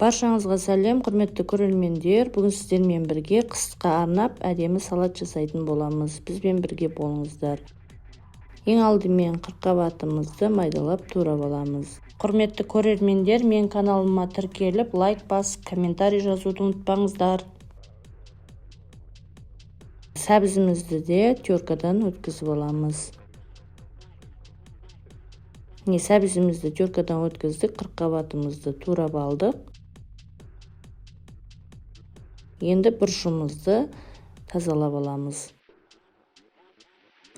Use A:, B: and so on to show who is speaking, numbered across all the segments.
A: Баршаңызға сәлем, құрметті көрермендер. Бүгін сіздермен бірге қысқа арнап әдемі салат жасайтын боламыз. Бізбен бірге болыңыздар. Ең алдымен қырыққабатымызды майдалап турап аламыз. Құрметті көрермендер, мен каналыма тіркеліп, лайк басып, комментарий жазуды ұмытпаңыздар. Сәбізімізді де теркадан өткізіп аламыз. Сәбізімізді теркадан өткіздік, қырыққабатымызды турап алдық. Енді бұрышымызды тазалап аламыз.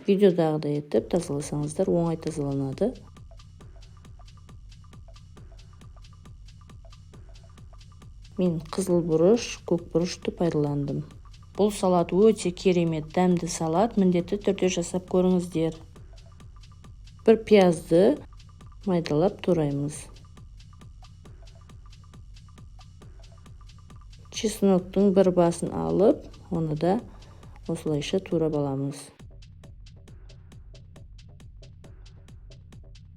A: Видеодағыдай етіп тазаласаңыздар оңай тазаланады. Мен қызыл бұрыш, көк бұрышты пайдаландым. Бұл салат өте керемет, дәмді салат, міндетті түрде жасап көріңіздер. Бір пиязды майдалап тураймыз. Чесноктың бір басын алып, оны да осылайша турап аламыз.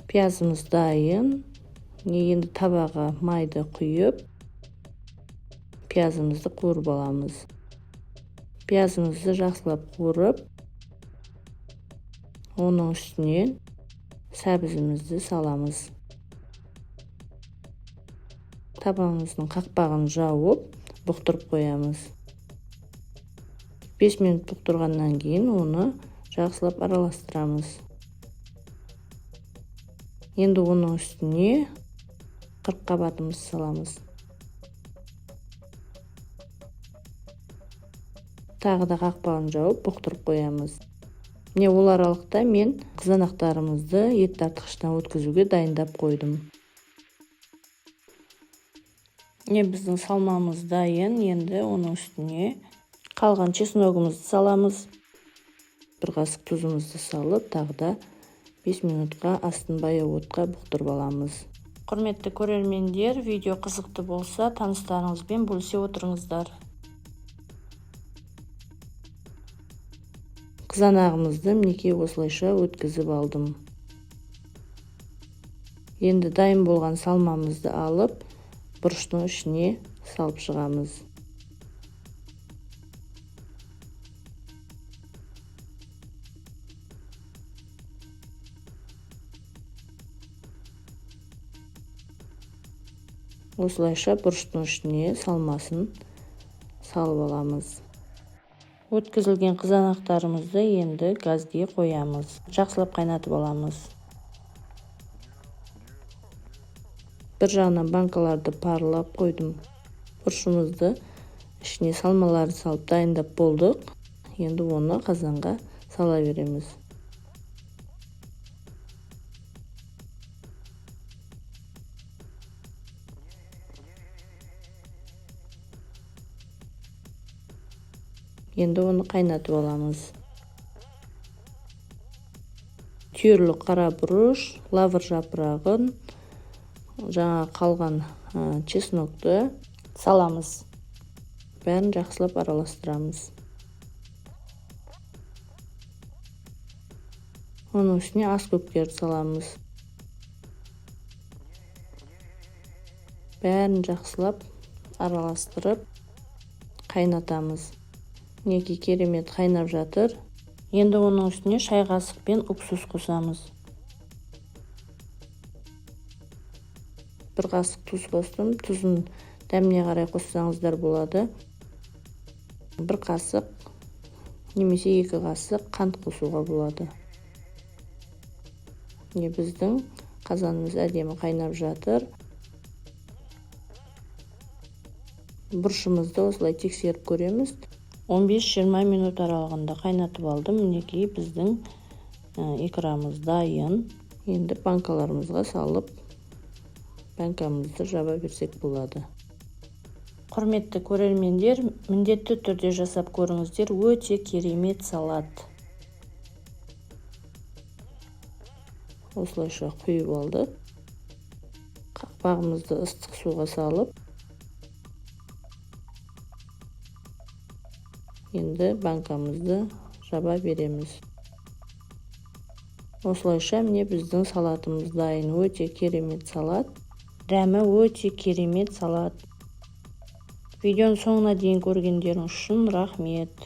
A: Пиязымыз дайын. Енді табаға майды құйып, пиязымызды қуырып аламыз. Пиязымызды жақсылап қуырып, оның үстінен сәбізімізді саламыз. Табағымыздың қақпағын жауып, бұқтырып қоямыз. 5 минут бұқтырғаннан кейін оны жақсылап араластырамыз. Енді оның үстіне қырыққабатымызды саламыз. Тағы да қақпағын жауып, бұқтырып қоямыз. Ол аралықта мен қызанақтарымызды ет тартқыштан өткізуге дайындап қойдым. Біздің салмамыз дайын. Енді оның үстіне қалған чесногымызды саламыз. Бір қасық тұзымызды салып, тағы да 5 минутқа астын баяу отқа бұқтырып аламыз. Құрметті көрермендер, видео қызықты болса, таныстарыңызбен бөлісе отырыңыздар. Қызанағымызды мінекей осылайша өткізіп алдым. Енді дайын болған салмамызды алып, бұрыштың ішіне салып шығамыз. Осылайша бұрыштың ішіне салмасын салып аламыз. Өткізілген қызанақтарымызды енді газге қоямыз. Жақсылап қайнатып аламыз. Бір жағынан банкаларды парылап қойдым. Бұрышымызды ішіне салмаларды салып дайындап болдық. Енді оны қазанға сала береміз. Енді оны қайнатып аламыз. Түйірлі қара бұрыш, лавр жапырағын, жаңа қалған чеснокты саламыз. Бәрін жақсылап араластырамыз. Оның үстіне ас көпкерді саламыз. Бәрін жақсылап араластырып қайнатамыз. Керемет қайнап жатыр. Енді оның үстіне шай қасықпен уксус қосамыз. Бір қасық тұз қостым. Тұзын дәміне қарай қоссаңыздар болады. Бір қасық немесе 2 қасық қант қосуға болады. Біздің қазанымыз әдемі қайнап жатыр. Бұрышымызды осылай тексеріп көреміз. 15-20 минут аралығында қайнатып алдым. Мінекей біздің икрамыз дайын. Енді банкаларымызға салып, банкамызды жаба берсек болады. Құрметті көрермендер, міндетті түрде жасап көріңіздер. Өте керемет салат. Осылайша құйып алдық. Қақпағымызды ыстық суға салып, енді банкамызды жаба береміз. Осылайша міне біздің салатымыз дайын. Өте керемет салат. Дәмі өте керемет салат. Видеоның соңына дейін көргендеріңіз үшін рахмет.